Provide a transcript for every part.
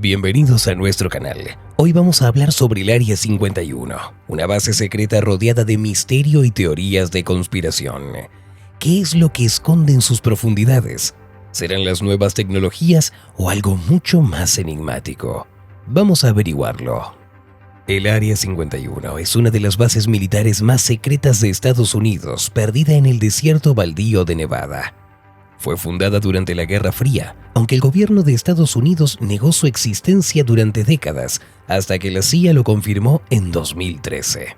Bienvenidos a nuestro canal. Hoy vamos a hablar sobre el Área 51, una base secreta rodeada de misterio y teorías de conspiración. ¿Qué es lo que esconde en sus profundidades? ¿Serán las nuevas tecnologías o algo mucho más enigmático? Vamos a averiguarlo. El Área 51 es una de las bases militares más secretas de Estados Unidos, perdida en el desierto baldío de Nevada. Fue fundada durante la Guerra Fría, aunque el gobierno de Estados Unidos negó su existencia durante décadas, hasta que la CIA lo confirmó en 2013.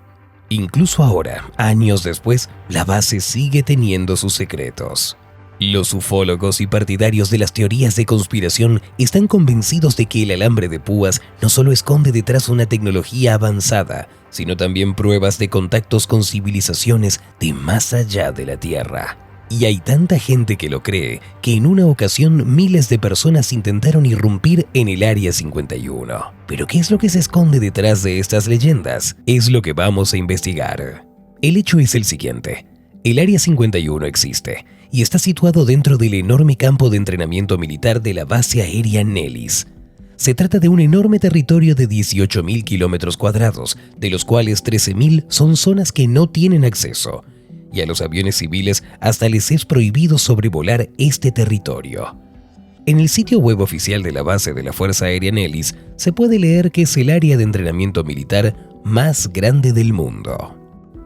Incluso ahora, años después, la base sigue teniendo sus secretos. Los ufólogos y partidarios de las teorías de conspiración están convencidos de que el alambre de púas no solo esconde detrás una tecnología avanzada, sino también pruebas de contactos con civilizaciones de más allá de la Tierra. Y hay tanta gente que lo cree que en una ocasión miles de personas intentaron irrumpir en el Área 51. ¿Pero qué es lo que se esconde detrás de estas leyendas? Es lo que vamos a investigar. El hecho es el siguiente. El Área 51 existe y está situado dentro del enorme campo de entrenamiento militar de la base aérea Nellis. Se trata de un enorme territorio de 18.000 kilómetros cuadrados, de los cuales 13.000 son zonas que no tienen acceso. Y a los aviones civiles hasta les es prohibido sobrevolar este territorio. En el sitio web oficial de la base de la Fuerza Aérea Nellis se puede leer que es el área de entrenamiento militar más grande del mundo.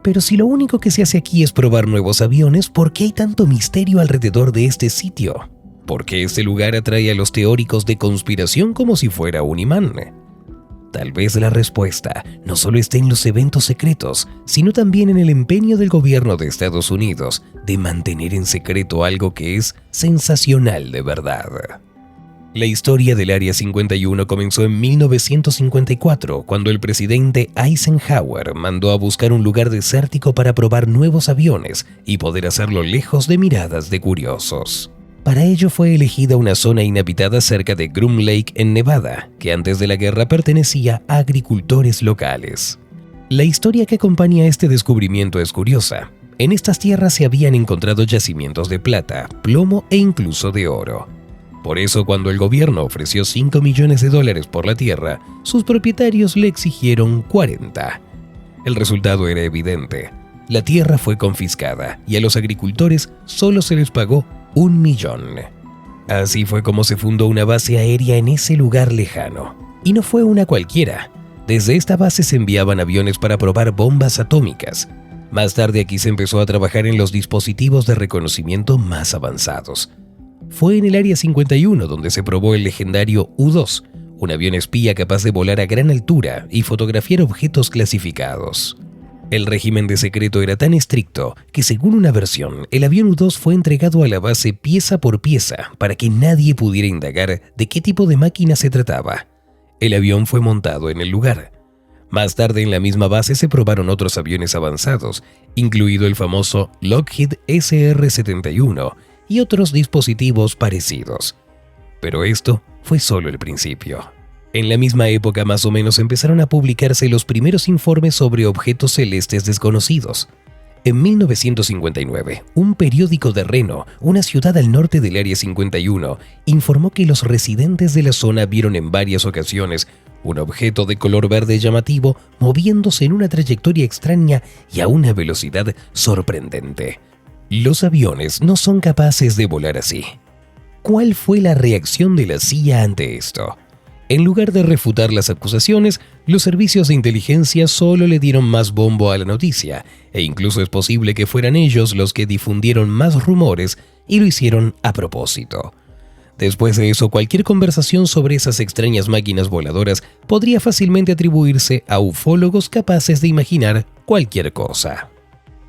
Pero si lo único que se hace aquí es probar nuevos aviones, ¿por qué hay tanto misterio alrededor de este sitio? ¿Por qué este lugar atrae a los teóricos de conspiración como si fuera un imán? Tal vez la respuesta no solo esté en los eventos secretos, sino también en el empeño del gobierno de Estados Unidos de mantener en secreto algo que es sensacional de verdad. La historia del Área 51 comenzó en 1954, cuando el presidente Eisenhower mandó a buscar un lugar desértico para probar nuevos aviones y poder hacerlo lejos de miradas de curiosos. Para ello fue elegida una zona inhabitada cerca de Groom Lake en Nevada, que antes de la guerra pertenecía a agricultores locales. La historia que acompaña a este descubrimiento es curiosa. En estas tierras se habían encontrado yacimientos de plata, plomo e incluso de oro. Por eso, cuando el gobierno ofreció $5 millones por la tierra, sus propietarios le exigieron 40. El resultado era evidente. La tierra fue confiscada y a los agricultores solo se les pagó $1 millón. Así fue como se fundó una base aérea en ese lugar lejano. Y no fue una cualquiera. Desde esta base se enviaban aviones para probar bombas atómicas. Más tarde aquí se empezó a trabajar en los dispositivos de reconocimiento más avanzados. Fue en el Área 51 donde se probó el legendario U-2, un avión espía capaz de volar a gran altura y fotografiar objetos clasificados. El régimen de secreto era tan estricto que, según una versión, el avión U-2 fue entregado a la base pieza por pieza para que nadie pudiera indagar de qué tipo de máquina se trataba. El avión fue montado en el lugar. Más tarde en la misma base se probaron otros aviones avanzados, incluido el famoso Lockheed SR-71 y otros dispositivos parecidos. Pero esto fue solo el principio. En la misma época más o menos empezaron a publicarse los primeros informes sobre objetos celestes desconocidos. En 1959, un periódico de Reno, una ciudad al norte del Área 51, informó que los residentes de la zona vieron en varias ocasiones un objeto de color verde llamativo moviéndose en una trayectoria extraña y a una velocidad sorprendente. Los aviones no son capaces de volar así. ¿Cuál fue la reacción de la CIA ante esto? En lugar de refutar las acusaciones, los servicios de inteligencia solo le dieron más bombo a la noticia, e incluso es posible que fueran ellos los que difundieron más rumores y lo hicieron a propósito. Después de eso, cualquier conversación sobre esas extrañas máquinas voladoras podría fácilmente atribuirse a ufólogos capaces de imaginar cualquier cosa.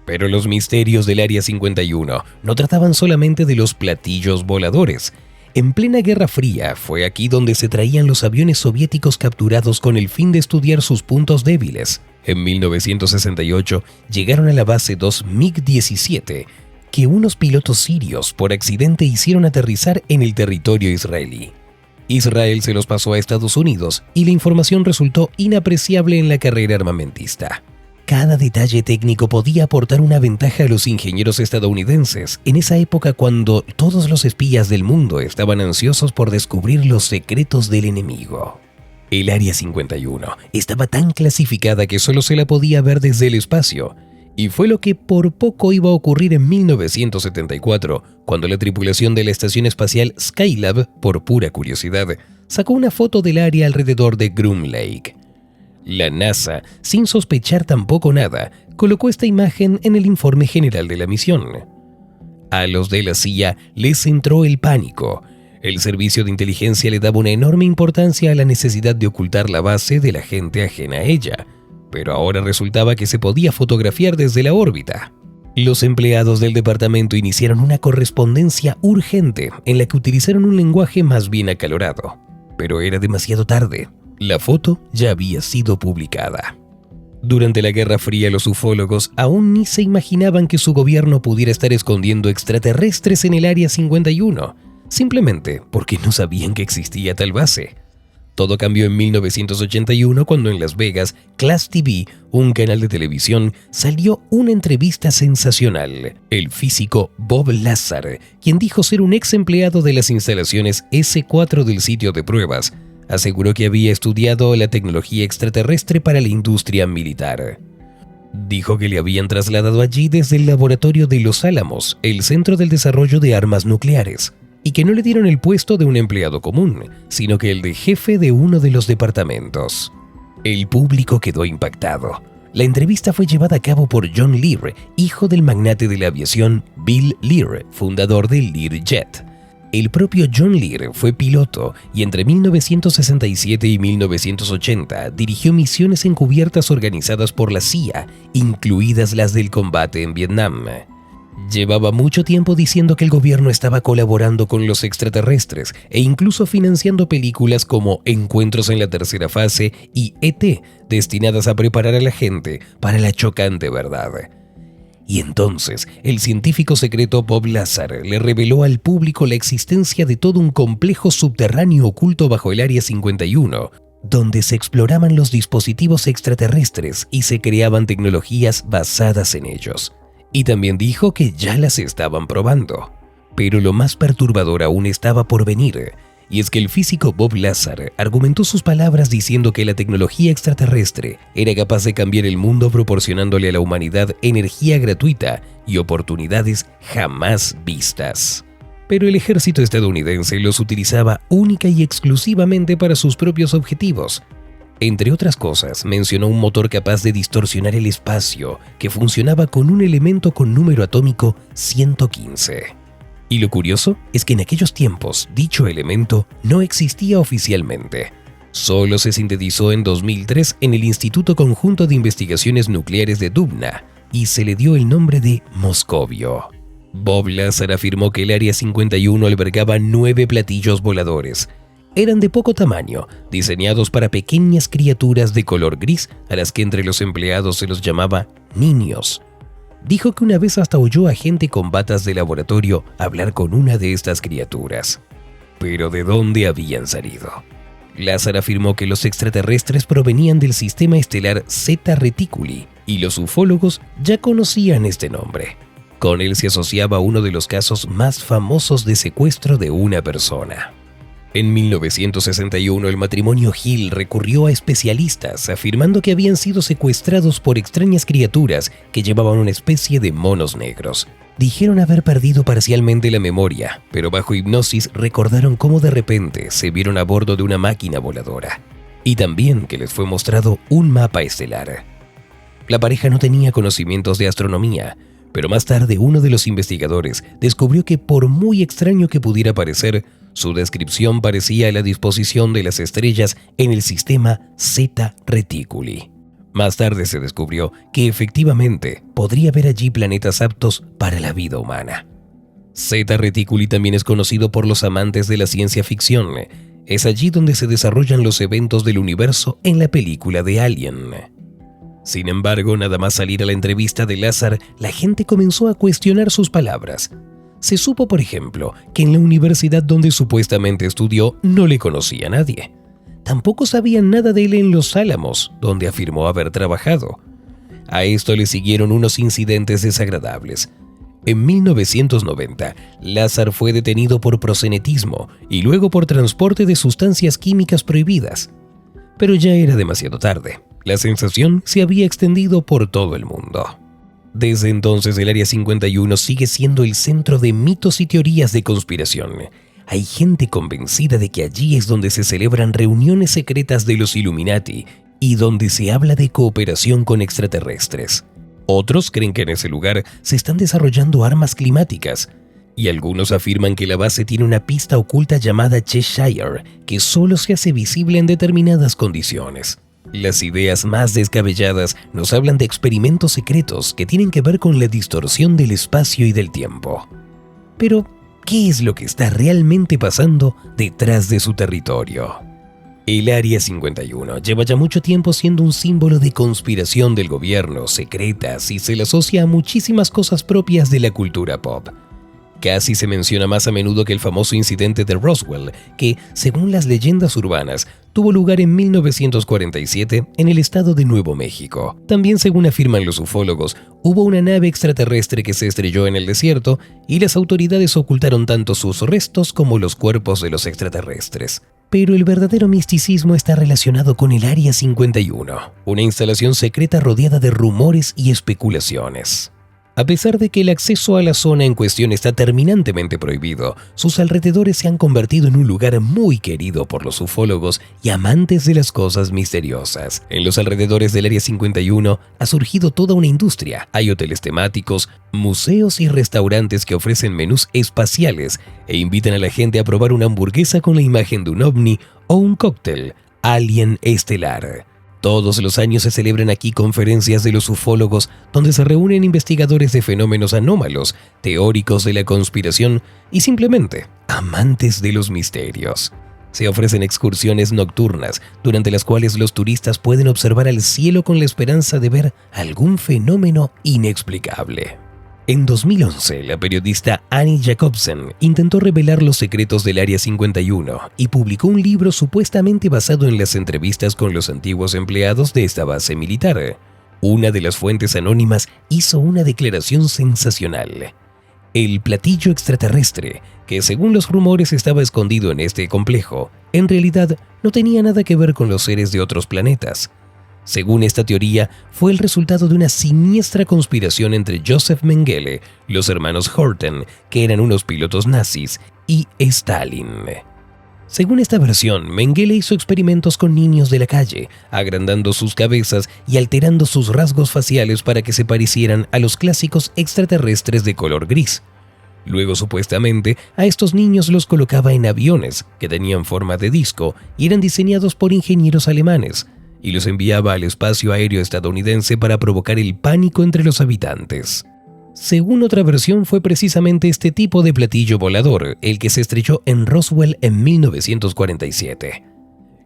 Pero los misterios del Área 51 no trataban solamente de los platillos voladores. En plena Guerra Fría fue aquí donde se traían los aviones soviéticos capturados con el fin de estudiar sus puntos débiles. En 1968 llegaron a la base 2 MiG-17, que unos pilotos sirios por accidente hicieron aterrizar en el territorio israelí. Israel se los pasó a Estados Unidos y la información resultó inapreciable en la carrera armamentista. Cada detalle técnico podía aportar una ventaja a los ingenieros estadounidenses en esa época cuando todos los espías del mundo estaban ansiosos por descubrir los secretos del enemigo. El Área 51 estaba tan clasificada que solo se la podía ver desde el espacio, y fue lo que por poco iba a ocurrir en 1974, cuando la tripulación de la estación espacial Skylab, por pura curiosidad, sacó una foto del área alrededor de Groom Lake. La NASA, sin sospechar tampoco nada, colocó esta imagen en el informe general de la misión. A los de la CIA les entró el pánico. El servicio de inteligencia le daba una enorme importancia a la necesidad de ocultar la base de la gente ajena a ella, pero ahora resultaba que se podía fotografiar desde la órbita. Los empleados del departamento iniciaron una correspondencia urgente en la que utilizaron un lenguaje más bien acalorado, pero era demasiado tarde. La foto ya había sido publicada. Durante la Guerra Fría, los ufólogos aún ni se imaginaban que su gobierno pudiera estar escondiendo extraterrestres en el Área 51, simplemente porque no sabían que existía tal base. Todo cambió en 1981 cuando en Las Vegas, Class TV, un canal de televisión, salió una entrevista sensacional. El físico Bob Lazar, quien dijo ser un ex empleado de las instalaciones S4 del sitio de pruebas, aseguró que había estudiado la tecnología extraterrestre para la industria militar. Dijo que le habían trasladado allí desde el laboratorio de Los Álamos, el centro del desarrollo de armas nucleares, y que no le dieron el puesto de un empleado común, sino que el de jefe de uno de los departamentos. El público quedó impactado. La entrevista fue llevada a cabo por John Lear, hijo del magnate de la aviación Bill Lear, fundador del Learjet. El propio John Lear fue piloto y entre 1967 y 1980 dirigió misiones encubiertas organizadas por la CIA, incluidas las del combate en Vietnam. Llevaba mucho tiempo diciendo que el gobierno estaba colaborando con los extraterrestres e incluso financiando películas como Encuentros en la Tercera Fase y E.T., destinadas a preparar a la gente para la chocante verdad. Y entonces, el científico secreto Bob Lazar le reveló al público la existencia de todo un complejo subterráneo oculto bajo el Área 51, donde se exploraban los dispositivos extraterrestres y se creaban tecnologías basadas en ellos. Y también dijo que ya las estaban probando. Pero lo más perturbador aún estaba por venir, y es que el físico Bob Lazar argumentó sus palabras diciendo que la tecnología extraterrestre era capaz de cambiar el mundo proporcionándole a la humanidad energía gratuita y oportunidades jamás vistas. Pero el ejército estadounidense los utilizaba única y exclusivamente para sus propios objetivos. Entre otras cosas, mencionó un motor capaz de distorsionar el espacio que funcionaba con un elemento con número atómico 115. Y lo curioso es que en aquellos tiempos dicho elemento no existía oficialmente. Solo se sintetizó en 2003 en el Instituto Conjunto de Investigaciones Nucleares de Dubna y se le dio el nombre de Moscovio. Bob Lazar afirmó que el Área 51 albergaba 9 platillos voladores. Eran de poco tamaño, diseñados para pequeñas criaturas de color gris a las que entre los empleados se los llamaba niños. Dijo que una vez hasta oyó a gente con batas de laboratorio hablar con una de estas criaturas. Pero ¿de dónde habían salido? Lazar afirmó que los extraterrestres provenían del sistema estelar Zeta Reticuli y los ufólogos ya conocían este nombre. Con él se asociaba uno de los casos más famosos de secuestro de una persona. En 1961, el matrimonio Hill recurrió a especialistas afirmando que habían sido secuestrados por extrañas criaturas que llevaban una especie de monos negros. Dijeron haber perdido parcialmente la memoria, pero bajo hipnosis recordaron cómo de repente se vieron a bordo de una máquina voladora. Y también que les fue mostrado un mapa estelar. La pareja no tenía conocimientos de astronomía, pero más tarde uno de los investigadores descubrió que por muy extraño que pudiera parecer, su descripción parecía a la disposición de las estrellas en el sistema Zeta Reticuli. Más tarde se descubrió que efectivamente podría haber allí planetas aptos para la vida humana. Zeta Reticuli también es conocido por los amantes de la ciencia ficción. Es allí donde se desarrollan los eventos del universo en la película de Alien. Sin embargo, nada más salir a la entrevista de Lazar, la gente comenzó a cuestionar sus palabras. Se supo, por ejemplo, que en la universidad donde supuestamente estudió no le conocía a nadie. Tampoco sabían nada de él en Los Álamos, donde afirmó haber trabajado. A esto le siguieron unos incidentes desagradables. En 1990, Lazar fue detenido por proxenetismo y luego por transporte de sustancias químicas prohibidas. Pero ya era demasiado tarde. La sensación se había extendido por todo el mundo. Desde entonces, el Área 51 sigue siendo el centro de mitos y teorías de conspiración. Hay gente convencida de que allí es donde se celebran reuniones secretas de los Illuminati y donde se habla de cooperación con extraterrestres. Otros creen que en ese lugar se están desarrollando armas climáticas, y algunos afirman que la base tiene una pista oculta llamada Cheshire, que solo se hace visible en determinadas condiciones. Las ideas más descabelladas nos hablan de experimentos secretos que tienen que ver con la distorsión del espacio y del tiempo. Pero, ¿qué es lo que está realmente pasando detrás de su territorio? El Área 51 lleva ya mucho tiempo siendo un símbolo de conspiración del gobierno, secretas, y se le asocia a muchísimas cosas propias de la cultura pop. Casi se menciona más a menudo que el famoso incidente de Roswell, que, según las leyendas urbanas, tuvo lugar en 1947 en el estado de Nuevo México. También, según afirman los ufólogos, hubo una nave extraterrestre que se estrelló en el desierto y las autoridades ocultaron tanto sus restos como los cuerpos de los extraterrestres. Pero el verdadero misticismo está relacionado con el Área 51, una instalación secreta rodeada de rumores y especulaciones. A pesar de que el acceso a la zona en cuestión está terminantemente prohibido, sus alrededores se han convertido en un lugar muy querido por los ufólogos y amantes de las cosas misteriosas. En los alrededores del Área 51 ha surgido toda una industria. Hay hoteles temáticos, museos y restaurantes que ofrecen menús espaciales e invitan a la gente a probar una hamburguesa con la imagen de un ovni o un cóctel alien estelar. Todos los años se celebran aquí conferencias de los ufólogos donde se reúnen investigadores de fenómenos anómalos, teóricos de la conspiración y simplemente amantes de los misterios. Se ofrecen excursiones nocturnas durante las cuales los turistas pueden observar al cielo con la esperanza de ver algún fenómeno inexplicable. En 2011, la periodista Annie Jacobsen intentó revelar los secretos del Área 51 y publicó un libro supuestamente basado en las entrevistas con los antiguos empleados de esta base militar. Una de las fuentes anónimas hizo una declaración sensacional. El platillo extraterrestre, que según los rumores estaba escondido en este complejo, en realidad no tenía nada que ver con los seres de otros planetas. Según esta teoría, fue el resultado de una siniestra conspiración entre Joseph Mengele, los hermanos Horten, que eran unos pilotos nazis, y Stalin. Según esta versión, Mengele hizo experimentos con niños de la calle, agrandando sus cabezas y alterando sus rasgos faciales para que se parecieran a los clásicos extraterrestres de color gris. Luego, supuestamente, a estos niños los colocaba en aviones que tenían forma de disco y eran diseñados por ingenieros alemanes, y los enviaba al espacio aéreo estadounidense para provocar el pánico entre los habitantes. Según otra versión, fue precisamente este tipo de platillo volador el que se estrelló en Roswell en 1947.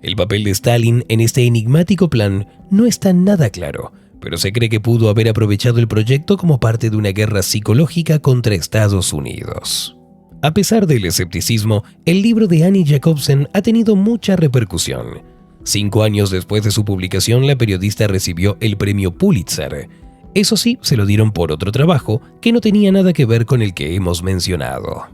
El papel de Stalin en este enigmático plan no está nada claro, pero se cree que pudo haber aprovechado el proyecto como parte de una guerra psicológica contra Estados Unidos. A pesar del escepticismo, el libro de Annie Jacobsen ha tenido mucha repercusión. 5 años después de su publicación, la periodista recibió el premio Pulitzer. Eso sí, se lo dieron por otro trabajo que no tenía nada que ver con el que hemos mencionado.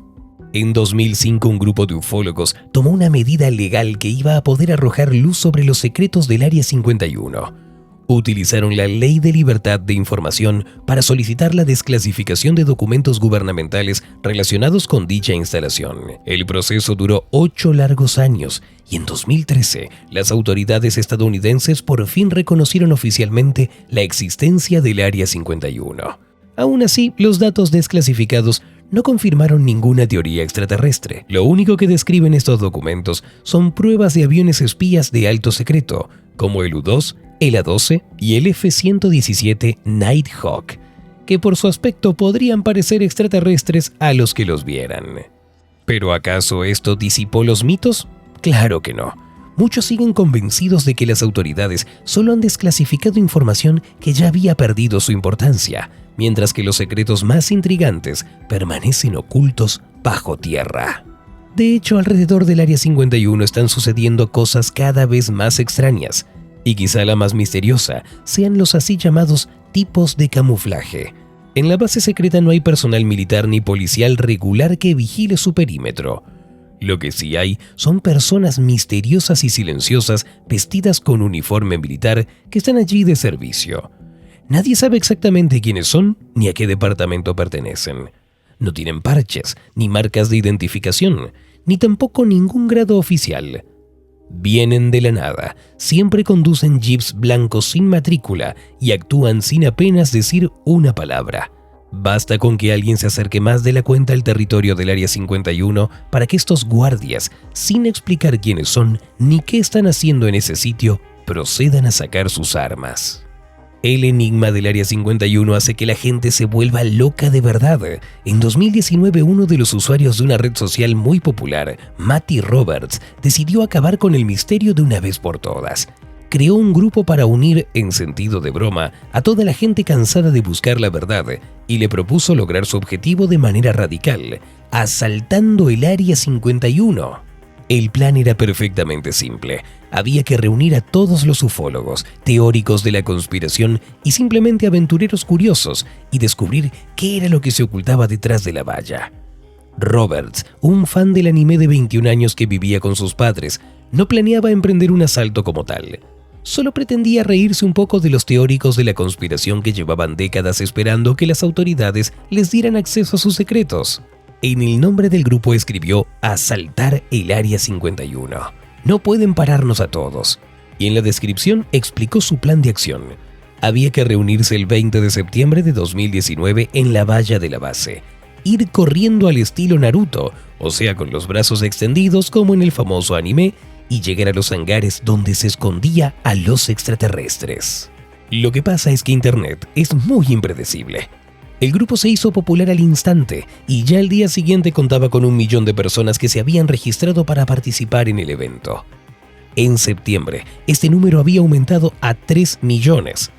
En 2005, un grupo de ufólogos tomó una medida legal que iba a poder arrojar luz sobre los secretos del Área 51. Utilizaron la Ley de Libertad de Información para solicitar la desclasificación de documentos gubernamentales relacionados con dicha instalación. El proceso duró 8 largos años y en 2013 las autoridades estadounidenses por fin reconocieron oficialmente la existencia del Área 51. Aún así, los datos desclasificados no confirmaron ninguna teoría extraterrestre. Lo único que describen estos documentos son pruebas de aviones espías de alto secreto, como el U-2, el A-12 y el F-117 Nighthawk, que por su aspecto podrían parecer extraterrestres a los que los vieran. ¿Pero acaso esto disipó los mitos? Claro que no. Muchos siguen convencidos de que las autoridades solo han desclasificado información que ya había perdido su importancia, mientras que los secretos más intrigantes permanecen ocultos bajo tierra. De hecho, alrededor del Área 51 están sucediendo cosas cada vez más extrañas. Y quizá la más misteriosa sean los así llamados tipos de camuflaje. En la base secreta no hay personal militar ni policial regular que vigile su perímetro. Lo que sí hay son personas misteriosas y silenciosas vestidas con uniforme militar que están allí de servicio. Nadie sabe exactamente quiénes son ni a qué departamento pertenecen. No tienen parches, ni marcas de identificación, ni tampoco ningún grado oficial. Vienen de la nada, siempre conducen jeeps blancos sin matrícula y actúan sin apenas decir una palabra. Basta con que alguien se acerque más de la cuenta al territorio del Área 51 para que estos guardias, sin explicar quiénes son ni qué están haciendo en ese sitio, procedan a sacar sus armas. El enigma del Área 51 hace que la gente se vuelva loca de verdad. En 2019, uno de los usuarios de una red social muy popular, Matty Roberts, decidió acabar con el misterio de una vez por todas. Creó un grupo para unir, en sentido de broma, a toda la gente cansada de buscar la verdad y le propuso lograr su objetivo de manera radical, asaltando el Área 51. El plan era perfectamente simple. Había que reunir a todos los ufólogos, teóricos de la conspiración y simplemente aventureros curiosos y descubrir qué era lo que se ocultaba detrás de la valla. Roberts, un fan del anime de 21 años que vivía con sus padres, no planeaba emprender un asalto como tal. Solo pretendía reírse un poco de los teóricos de la conspiración que llevaban décadas esperando que las autoridades les dieran acceso a sus secretos. En el nombre del grupo escribió «Asaltar el Área 51. No pueden pararnos a todos». Y en la descripción explicó su plan de acción. Había que reunirse el 20 de septiembre de 2019 en la valla de la base. Ir corriendo al estilo Naruto, o sea, con los brazos extendidos como en el famoso anime, y llegar a los hangares donde se escondía a los extraterrestres. Lo que pasa es que Internet es muy impredecible. El grupo se hizo popular al instante y ya al día siguiente contaba con 1 millón de personas que se habían registrado para participar en el evento. En septiembre, este número había aumentado a 3 millones.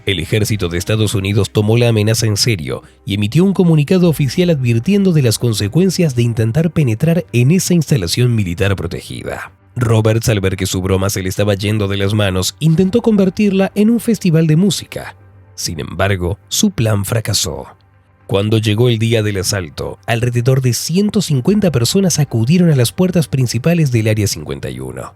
El ejército de Estados Unidos tomó la amenaza en serio y emitió un comunicado oficial advirtiendo de las consecuencias de intentar penetrar en esa instalación militar protegida. Roberts, al ver que su broma se le estaba yendo de las manos, intentó convertirla en un festival de música. Sin embargo, su plan fracasó. Cuando llegó el día del asalto, alrededor de 150 personas acudieron a las puertas principales del Área 51.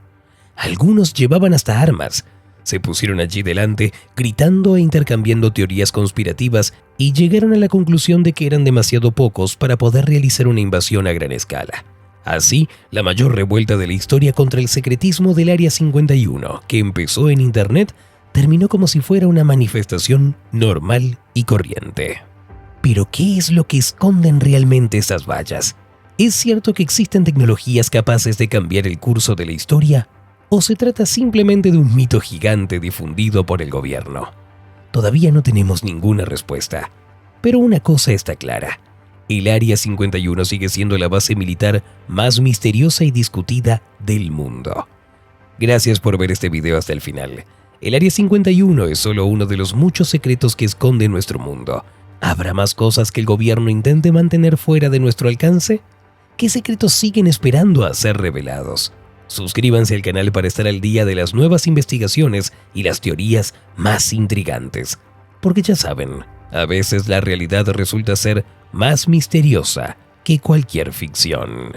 Algunos llevaban hasta armas. Se pusieron allí delante, gritando e intercambiando teorías conspirativas y llegaron a la conclusión de que eran demasiado pocos para poder realizar una invasión a gran escala. Así, la mayor revuelta de la historia contra el secretismo del Área 51, que empezó en Internet, terminó como si fuera una manifestación normal y corriente. Pero, ¿qué es lo que esconden realmente estas vallas? ¿Es cierto que existen tecnologías capaces de cambiar el curso de la historia? ¿O se trata simplemente de un mito gigante difundido por el gobierno? Todavía no tenemos ninguna respuesta. Pero una cosa está clara. El Área 51 sigue siendo la base militar más misteriosa y discutida del mundo. Gracias por ver este video hasta el final. El Área 51 es solo uno de los muchos secretos que esconde nuestro mundo. ¿Habrá más cosas que el gobierno intente mantener fuera de nuestro alcance? ¿Qué secretos siguen esperando a ser revelados? Suscríbanse al canal para estar al día de las nuevas investigaciones y las teorías más intrigantes. Porque ya saben, a veces la realidad resulta ser más misteriosa que cualquier ficción.